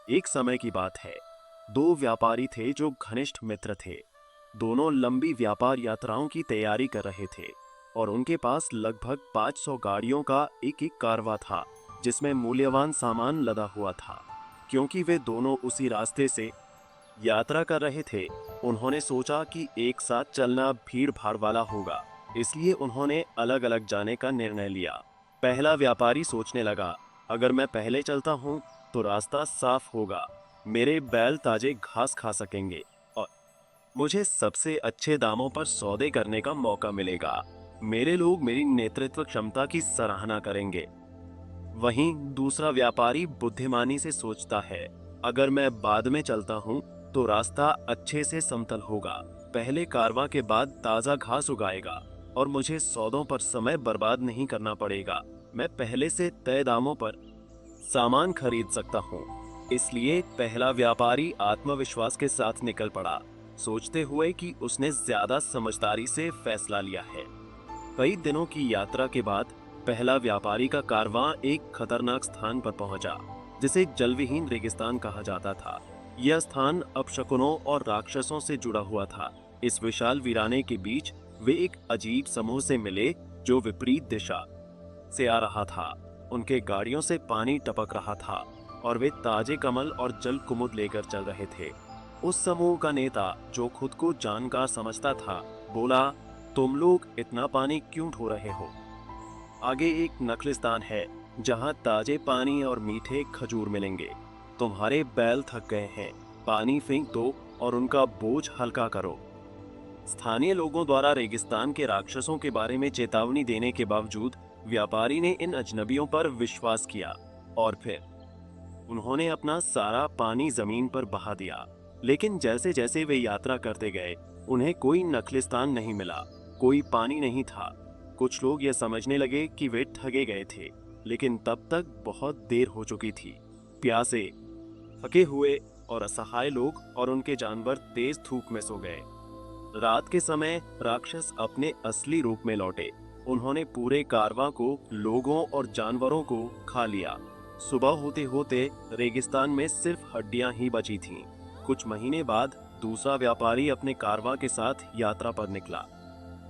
एक समय की बात है। दो व्यापारी थे जो घनिष्ठ मित्र थे। दोनों लंबी व्यापार यात्राओं की तैयारी कर रहे थे और उनके पास लगभग 500 गाड़ियों का एक एक कारवा था जिसमें मूल्यवान सामान लदा हुआ था। क्योंकि वे दोनों उसी रास्ते से यात्रा कर रहे थे, उन्होंने सोचा कि एक साथ चलना भीड़ भाड़ वाला होगा, इसलिए उन्होंने अलग अलग जाने का निर्णय लिया। पहला व्यापारी सोचने लगा, अगर मैं पहले चलता हूँ तो रास्ता साफ होगा, मेरे बैल ताजे घास खा सकेंगे और मुझे सबसे अच्छे दामों पर सौदे करने का मौका मिलेगा। मेरे लोग मेरी नेतृत्व क्षमता की सराहना करेंगे। वहीं दूसरा व्यापारी बुद्धिमानी से सोचता है, अगर मैं बाद में चलता हूँ तो रास्ता अच्छे से समतल होगा, पहले कारवां के बाद ताजा घास उगाएगा और मुझे सौदों पर समय बर्बाद नहीं करना पड़ेगा। मैं पहले से तय दामों पर सामान खरीद सकता हूँ। इसलिए पहला व्यापारी आत्मविश्वास के साथ निकल पड़ा, सोचते हुए कि उसने ज्यादा समझदारी से फैसला लिया है। कई दिनों की यात्रा के बाद पहला व्यापारी का कारवां एक खतरनाक स्थान पर पहुंचा, जिसे जलविहीन रेगिस्तान कहा जाता था। यह स्थान अपशकुनों और राक्षसों से जुड़ा हुआ था। इस विशाल वीराने के बीच वे एक अजीब समूह से मिले जो विपरीत दिशा से आ रहा था। उनके गाड़ियों से पानी टपक रहा था और वे ताजे कमल और जल कुमुद लेकर चल रहे थे। उस समूह का नेता, जो खुद को जानकार समझता था, बोला, तुम लोग इतना पानी क्यों ढो रहे हो? आगे एक नखलिस्तान है जहां ताजे पानी और मीठे खजूर मिलेंगे। तुम्हारे बैल थक गए हैं, पानी फेंक दो और उनका बोझ हल्का करो। स्थानीय लोगों द्वारा रेगिस्तान के राक्षसों के बारे में चेतावनी देने के बावजूद व्यापारी ने इन अजनबियों पर विश्वास किया और फिर उन्होंने अपना सारा पानी जमीन पर बहा दिया। लेकिन जैसे जैसे वे यात्रा करते गए, उन्हें कोई नखलिस्तान नहीं मिला, कोई पानी नहीं था। कुछ लोग यह समझने लगे कि वे ठगे गए थे, लेकिन तब तक बहुत देर हो चुकी थी। प्यासे, थके हुए और असहाय लोग और उनके जानवर तेज धूप में सो गए। रात के समय राक्षस अपने असली रूप में लौटे। उन्होंने पूरे कारवां को, लोगों और जानवरों को खा लिया। सुबह होते होते रेगिस्तान में सिर्फ हड्डियां ही बची थीं। कुछ महीने बाद दूसरा व्यापारी अपने कारवां के साथ यात्रा पर निकला।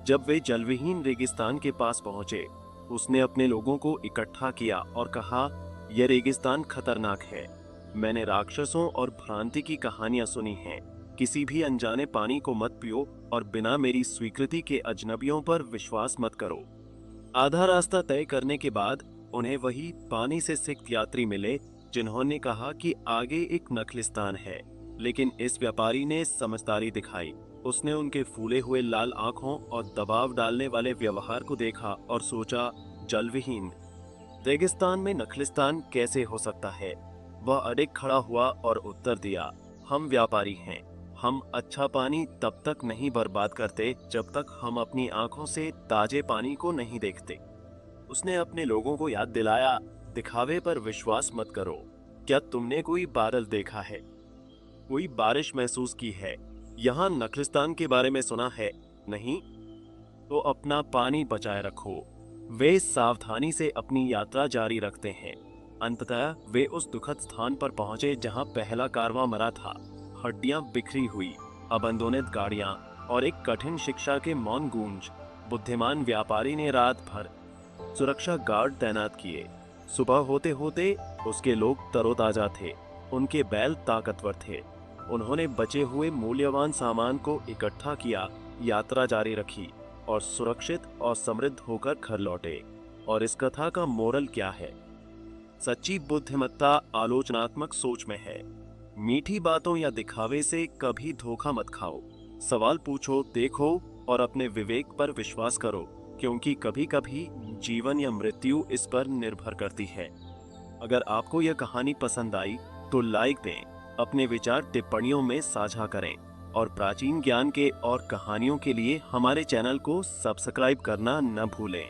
जब वे जलविहीन रेगिस्तान के पास पहुंचे, उसने अपने लोगों को इकट्ठा किया और कहा, यह रेगिस्तान खतरनाक है। मैंने राक्षसों और भ्रांति की कहानियां सुनी हैं। किसी भी अनजाने पानी को मत पियो और बिना मेरी स्वीकृति के अजनबियों पर विश्वास मत करो। आधा रास्ता तय करने के बाद उन्हें वही पानी से सिक्त यात्री मिले जिन्होंने कहा कि आगे एक नखलिस्तान है। लेकिन इस व्यापारी ने समझदारी दिखाई। उसने उनके फूले हुए लाल आंखों और दबाव डालने वाले व्यवहार को देखा और सोचा, जलविहीन रेगिस्तान में नखलिस्तान कैसे हो सकता है? वह अडिग खड़ा हुआ और उत्तर दिया, हम व्यापारी हैं। हम अच्छा पानी तब तक नहीं बर्बाद करते जब तक हम अपनी आंखों से ताजे पानी को नहीं देखते। उसने अपने लोगों को याद दिलाया, दिखावे पर विश्वास मत करो। क्या तुमने कोई बादल देखा है, कोई बारिश महसूस की है, यहाँ नखलिस्तान के बारे में सुना है? नहीं? तो अपना पानी बचाए रखो। वे सावधानी से अपनी यात्रा जारी रखते हैं। अंततः वे उस दुखद स्थान पर पहुंचे जहां पहला कारवां मरा था। हड्डियां बिखरी हुई, अबंदोनित गाड़ियां और एक कठिन शिक्षा के मौन गूंज। बुद्धिमान व्यापारी ने रात भर सुरक्षा गार्ड तैनात किए। सुबह होते होते उसके लोग तरोताजा थे, उनके बैल ताकतवर थे। उन्होंने बचे हुए मूल्यवान सामान को इकट्ठा किया, यात्रा जारी रखी और सुरक्षित और समृद्ध होकर घर लौटे। और इस कथा का मोरल क्या है? सच्ची बुद्धिमत्ता आलोचनात्मक सोच में है। मीठी बातों या दिखावे से कभी धोखा मत खाओ। सवाल पूछो, देखो और अपने विवेक पर विश्वास करो, क्योंकि कभी कभी जीवन या मृत्यु इस पर निर्भर करती है। अगर आपको यह कहानी पसंद आई तो लाइक दें, अपने विचार टिप्पणियों में साझा करें और प्राचीन ज्ञान के और कहानियों के लिए हमारे चैनल को सब्सक्राइब करना न भूलें।